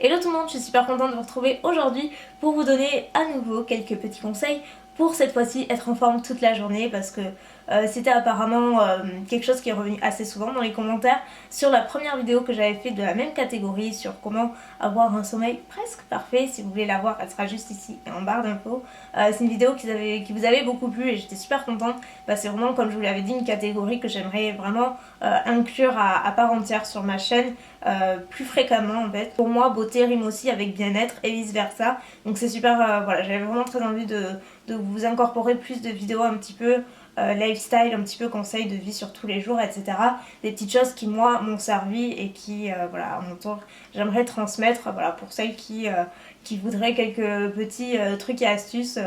Hello tout le monde, je suis super contente de vous retrouver aujourd'hui pour vous donner à nouveau quelques petits conseils pour cette fois-ci être en forme toute la journée parce que c'était apparemment quelque chose qui est revenu assez souvent dans les commentaires sur la première vidéo que j'avais fait de la même catégorie sur comment avoir un sommeil presque parfait. Si vous voulez la voir, elle sera juste ici en barre d'infos. C'est une vidéo qui vous avait beaucoup plu et j'étais super contente. C'est vraiment, comme je vous l'avais dit, une catégorie que j'aimerais vraiment inclure à part entière sur ma chaîne plus fréquemment en fait. Pour moi, beauté rime aussi avec bien-être et vice versa. Donc c'est super, voilà, j'avais vraiment très envie de vous incorporer plus de vidéos un petit peu lifestyle, un petit peu conseils de vie sur tous les jours, etc. Des petites choses qui moi m'ont servi et qui, voilà, à mon tour, j'aimerais transmettre, voilà, pour celles qui voudraient quelques petits trucs et astuces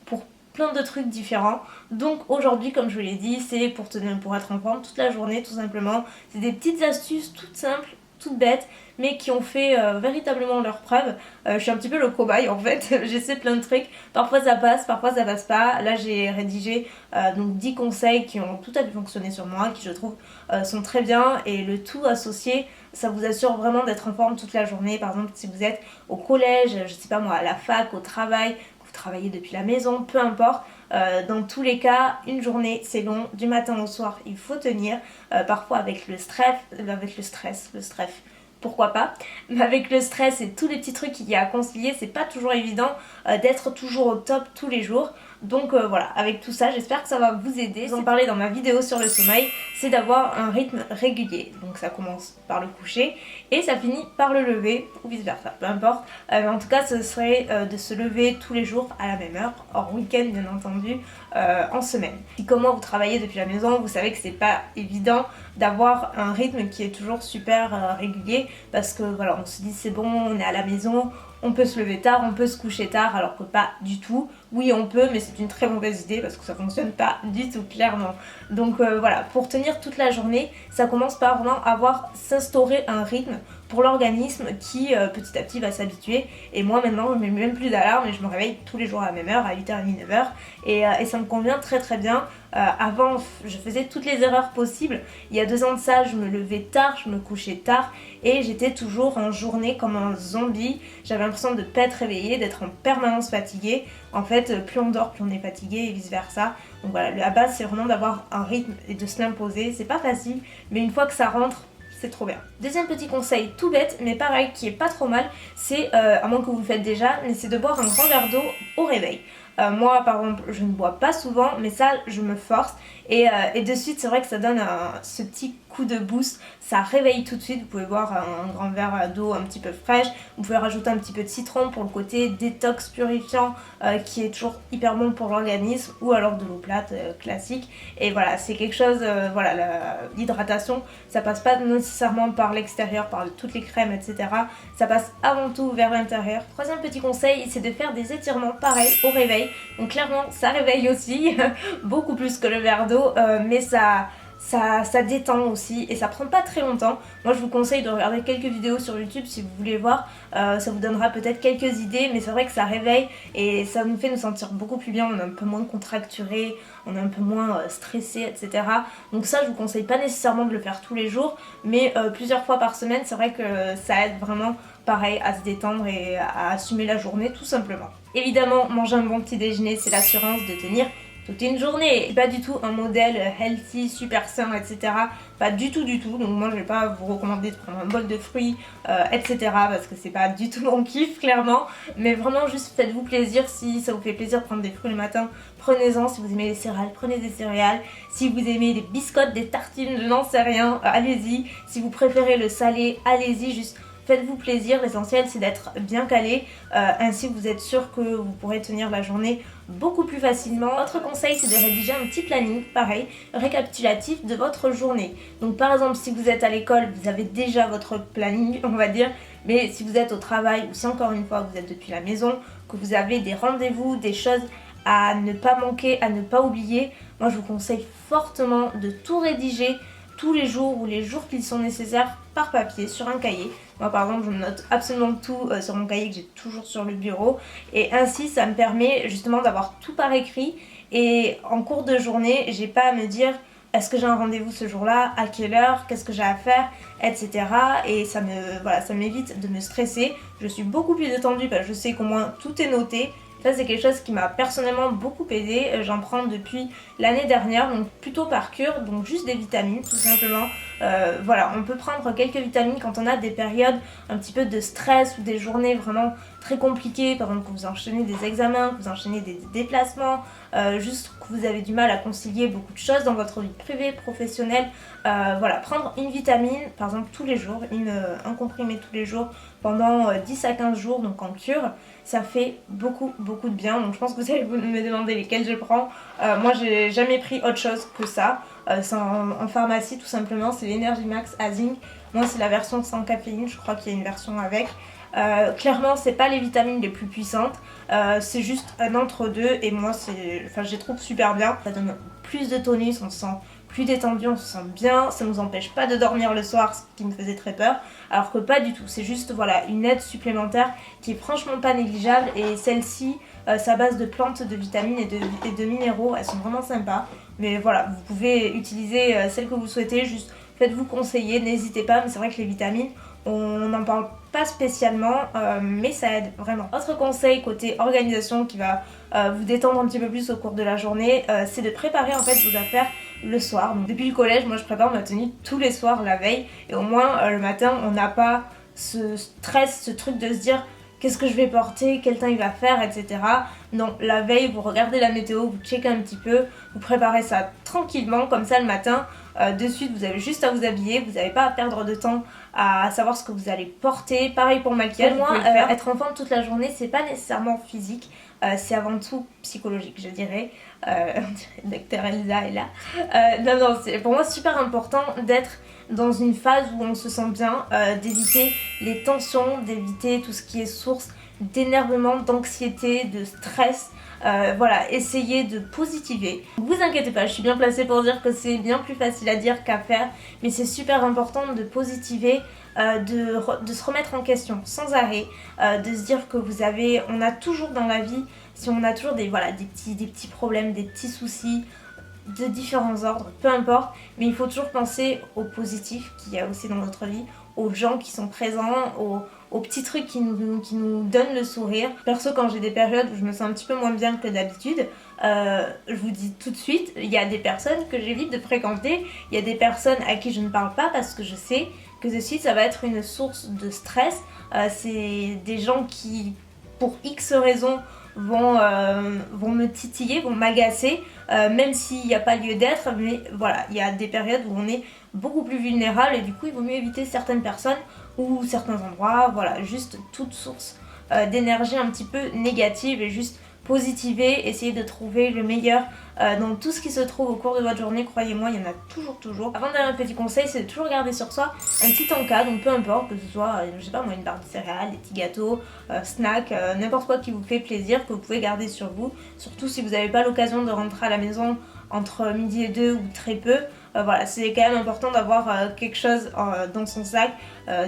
pour plein de trucs différents. Donc aujourd'hui, comme je vous l'ai dit, c'est pour être en forme toute la journée tout simplement. C'est des petites astuces toutes simples, toutes bêtes, mais qui ont fait véritablement leur preuve. Je suis un petit peu le cobaye en fait, j'essaie plein de trucs, parfois ça passe, parfois ça passe pas. Là j'ai rédigé donc 10 conseils qui ont tout à fait fonctionné sur moi, qui je trouve sont très bien, et le tout associé, ça vous assure vraiment d'être en forme toute la journée. Par exemple, si vous êtes au collège, je sais pas moi, à la fac, au travail, vous travaillez depuis la maison, peu importe. Dans tous les cas, une journée c'est long, du matin au soir il faut tenir, parfois avec le stress, pourquoi pas, mais avec le stress et tous les petits trucs qu'il y a à concilier, c'est pas toujours évident d'être toujours au top tous les jours. Donc voilà, avec tout ça, j'espère que ça va vous aider. Je vous en parlais dans ma vidéo sur le sommeil, c'est d'avoir un rythme régulier. Donc ça commence par le coucher et ça finit par le lever, ou vice versa, peu importe. Mais en tout cas, ce serait de se lever tous les jours à la même heure, hors week-end bien entendu, en semaine. Si comme moi vous travaillez depuis la maison, vous savez que c'est pas évident d'avoir un rythme qui est toujours super régulier, parce que voilà, on se dit c'est bon, on est à la maison, on peut se lever tard, on peut se coucher tard, alors que pas du tout. Oui, on peut, mais c'est une très mauvaise idée parce que ça fonctionne pas du tout, clairement. Donc voilà, pour tenir toute la journée, ça commence par vraiment s'instaurer un rythme pour l'organisme qui petit à petit va s'habituer. Et moi maintenant, je mets même plus d'alarme et je me réveille tous les jours à la même heure, à 8h30, 9h. Et ça me convient très très bien. Avant, je faisais toutes les erreurs possibles. Il y a 2 ans de ça, je me levais tard, je me couchais tard et j'étais toujours en journée comme un zombie. J'avais l'impression de ne pas être réveillée, d'être en permanence fatiguée. En fait, plus on dort, plus on est fatigué et vice versa. Donc voilà, la base c'est vraiment d'avoir un rythme et de se l'imposer. C'est pas facile, mais une fois que ça rentre, c'est trop bien. Deuxième petit conseil tout bête, mais pareil, qui est pas trop mal, c'est, à moins que vous le faites déjà, mais c'est de boire un grand verre d'eau au réveil. Moi par exemple je ne bois pas souvent, mais ça je me force et de suite c'est vrai que ça donne ce petit coup de boost, ça réveille tout de suite. Vous pouvez boire un grand verre d'eau un petit peu fraîche, vous pouvez rajouter un petit peu de citron pour le côté détox purifiant qui est toujours hyper bon pour l'organisme, ou alors de l'eau plate classique. Et voilà, c'est quelque chose, voilà, l'hydratation ça passe pas nécessairement par l'extérieur, par toutes les crèmes etc, ça passe avant tout vers l'intérieur. Troisième petit conseil, c'est de faire des étirements pareil au réveil. Donc clairement ça réveille aussi beaucoup plus que le verre d'eau, mais ça détend aussi et ça prend pas très longtemps. Moi je vous conseille de regarder quelques vidéos sur YouTube si vous voulez voir, ça vous donnera peut-être quelques idées, mais c'est vrai que ça réveille et ça nous fait nous sentir beaucoup plus bien. On est un peu moins contracturé, on est un peu moins stressé etc. Donc ça je vous conseille pas nécessairement de le faire tous les jours, mais plusieurs fois par semaine, c'est vrai que ça aide vraiment pareil à se détendre et à assumer la journée tout simplement. Évidemment, manger un bon petit déjeuner, c'est l'assurance de tenir toute une journée. Pas du tout un modèle healthy, super sain, etc. Pas du tout. Donc moi je vais pas vous recommander de prendre un bol de fruits, etc. parce que c'est pas du tout mon kiff, clairement. Mais vraiment juste faites-vous plaisir. Si ça vous fait plaisir de prendre des fruits le matin, prenez-en. Si vous aimez les céréales, prenez des céréales. Si vous aimez des biscottes, des tartines, je n'en sais rien, allez-y. Si vous préférez le salé, allez-y, juste faites-vous plaisir. L'essentiel c'est d'être bien calé, ainsi vous êtes sûr que vous pourrez tenir la journée beaucoup plus facilement. Autre conseil, c'est de rédiger un petit planning, pareil, récapitulatif de votre journée. Donc par exemple si vous êtes à l'école, vous avez déjà votre planning on va dire, mais si vous êtes au travail ou si encore une fois vous êtes depuis la maison, que vous avez des rendez-vous, des choses à ne pas manquer, à ne pas oublier, moi je vous conseille fortement de tout rédiger tous les jours ou les jours qui sont nécessaires par papier sur un cahier. Moi par exemple je me note absolument tout sur mon cahier que j'ai toujours sur le bureau, et ainsi ça me permet justement d'avoir tout par écrit et en cours de journée j'ai pas à me dire est-ce que j'ai un rendez-vous ce jour-là, à quelle heure, qu'est-ce que j'ai à faire, etc. Et ça m'évite de me stresser. Je suis beaucoup plus détendue parce que je sais qu'au moins tout est noté. Ça c'est quelque chose qui m'a personnellement beaucoup aidé, j'en prends depuis l'année dernière, donc plutôt par cure, donc juste des vitamines tout simplement. Voilà, on peut prendre quelques vitamines quand on a des périodes un petit peu de stress ou des journées vraiment très compliquées, par exemple que vous enchaînez des examens, que vous enchaînez des déplacements, juste que vous avez du mal à concilier beaucoup de choses dans votre vie privée, professionnelle. Voilà, prendre une vitamine par exemple tous les jours, un comprimé tous les jours pendant 10 à 15 jours, donc en cure, ça fait beaucoup de bien. Donc je pense que vous allez me demander lesquels je prends. Moi j'ai jamais pris autre chose que ça. C'est en pharmacie tout simplement, c'est l'Energy Max Zinc. Moi c'est la version sans caféine, je crois qu'il y a une version avec. Clairement c'est pas les vitamines les plus puissantes, c'est juste un entre-deux et moi je les trouve super bien. Ça donne plus de tonus, on se sent plus détendu, on se sent bien, ça nous empêche pas de dormir le soir, ce qui me faisait très peur, alors que pas du tout, c'est juste voilà une aide supplémentaire qui est franchement pas négligeable. Et celle-ci, sa base de plantes, de vitamines et de minéraux, elles sont vraiment sympas. Mais voilà, vous pouvez utiliser celle que vous souhaitez, juste faites-vous conseiller, n'hésitez pas. Mais c'est vrai que les vitamines, on n'en parle pas spécialement, mais ça aide vraiment. Autre conseil côté organisation qui va vous détendre un petit peu plus au cours de la journée, c'est de préparer en fait vos affaires le soir. Donc, depuis le collège, moi je prépare ma tenue tous les soirs la veille, et au moins le matin on n'a pas ce stress, ce truc de se dire qu'est-ce que je vais porter, quel temps il va faire, etc. Non, la veille vous regardez la météo, vous checkez un petit peu, vous préparez ça tranquillement, comme ça le matin, de suite vous avez juste à vous habiller, vous n'avez pas à perdre de temps à savoir ce que vous allez porter. Pareil pour le maquillage. Pour moi, être en forme toute la journée, c'est pas nécessairement physique, c'est avant tout psychologique, je dirais. Docteur Elsa est là. Non, pour moi c'est super important d'être dans une phase où on se sent bien, d'éviter les tensions, d'éviter tout ce qui est source d'énervement, d'anxiété, de stress. Voilà, essayez de positiver. Ne vous inquiétez pas, je suis bien placée pour dire que c'est bien plus facile à dire qu'à faire, mais c'est super important de positiver, de se remettre en question sans arrêt, de se dire que on a toujours dans la vie, si on a toujours des petits problèmes, des petits soucis de différents ordres, peu importe, mais il faut toujours penser au positif qu'il y a aussi dans notre vie, aux gens qui sont présents, aux petits trucs qui nous donnent le sourire. Perso, quand j'ai des périodes où je me sens un petit peu moins bien que d'habitude, je vous dis tout de suite, il y a des personnes que j'évite de fréquenter, il y a des personnes à qui je ne parle pas parce que je sais que de suite ça va être une source de stress. C'est des gens qui, pour X raisons, vont me titiller, vont m'agacer, même s'il n'y a pas lieu d'être. Mais voilà, il y a des périodes où on est beaucoup plus vulnérable et du coup il vaut mieux éviter certaines personnes ou certains endroits. Voilà, juste toute source d'énergie un petit peu négative et juste positiver, essayer de trouver le meilleur dans tout ce qui se trouve au cours de votre journée. Croyez-moi, il y en a toujours. Avant d'un petit conseil, c'est de toujours garder sur soi un petit encas, donc peu importe que ce soit, je sais pas moi, une barre de céréales, des petits gâteaux, snacks, n'importe quoi qui vous fait plaisir, que vous pouvez garder sur vous, surtout si vous n'avez pas l'occasion de rentrer à la maison entre midi et 2 ou très peu. Voilà, c'est quand même important d'avoir quelque chose dans son sac.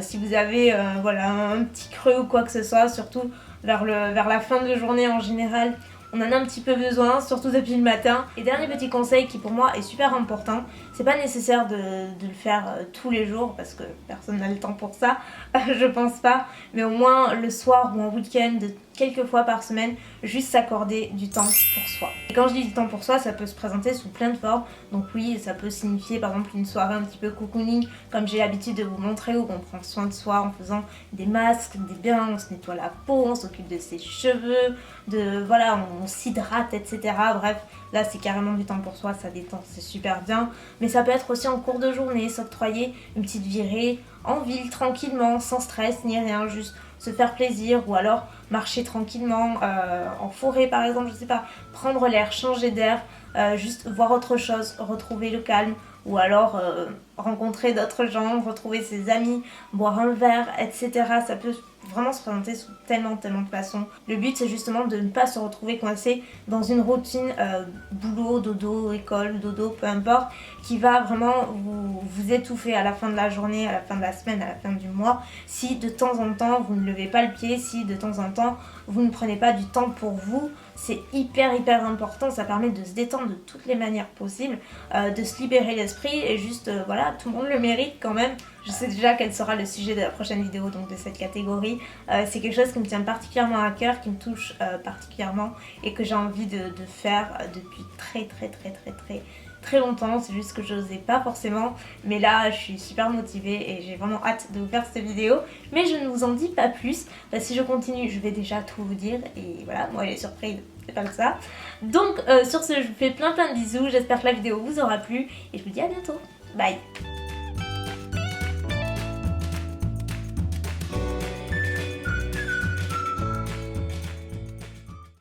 Si vous avez voilà, un petit creux ou quoi que ce soit, surtout vers la fin de journée en général, on en a un petit peu besoin, surtout depuis le matin. Et dernier petit conseil qui pour moi est super important, c'est pas nécessaire de le faire tous les jours parce que personne n'a le temps pour ça, je pense pas, mais au moins le soir ou en week-end, quelques fois par semaine, juste s'accorder du temps pour soi. Et quand je dis du temps pour soi, ça peut se présenter sous plein de formes. Donc oui, ça peut signifier par exemple une soirée un petit peu cocooning, comme j'ai l'habitude de vous montrer, où on prend soin de soi en faisant des masques, des bains, on se nettoie la peau, on s'occupe de ses cheveux, voilà, on s'hydrate, etc. Bref, là c'est carrément du temps pour soi, ça détend, c'est super bien. Mais ça peut être aussi en cours de journée, s'octroyer une petite virée en ville tranquillement, sans stress ni rien, juste se faire plaisir, ou alors marcher tranquillement en forêt par exemple, je sais pas, prendre l'air, changer d'air, juste voir autre chose, retrouver le calme, ou alors rencontrer d'autres gens, retrouver ses amis, boire un verre, etc. Ça peut vraiment se présenter sous tellement de façons. Le but c'est justement de ne pas se retrouver coincé dans une routine boulot, dodo, école, dodo, peu importe, qui va vraiment vous étouffer à la fin de la journée, à la fin de la semaine, à la fin du mois, si de temps en temps vous ne levez pas le pied, si de temps en temps vous ne prenez pas du temps pour vous, c'est hyper important, ça permet de se détendre de toutes les manières possibles, de se libérer l'esprit et juste voilà, tout le monde le mérite quand même. Je sais déjà quel sera le sujet de la prochaine vidéo, donc de cette catégorie. C'est quelque chose qui me tient particulièrement à cœur, qui me touche particulièrement et que j'ai envie de faire depuis très longtemps. C'est juste que je n'osais pas forcément, mais là je suis super motivée et j'ai vraiment hâte de vous faire cette vidéo, mais je ne vous en dis pas plus. Si je continue, je vais déjà tout vous dire et voilà, moi les surprises c'est comme ça. Donc sur ce, je vous fais plein de bisous, j'espère que la vidéo vous aura plu et je vous dis à bientôt, bye.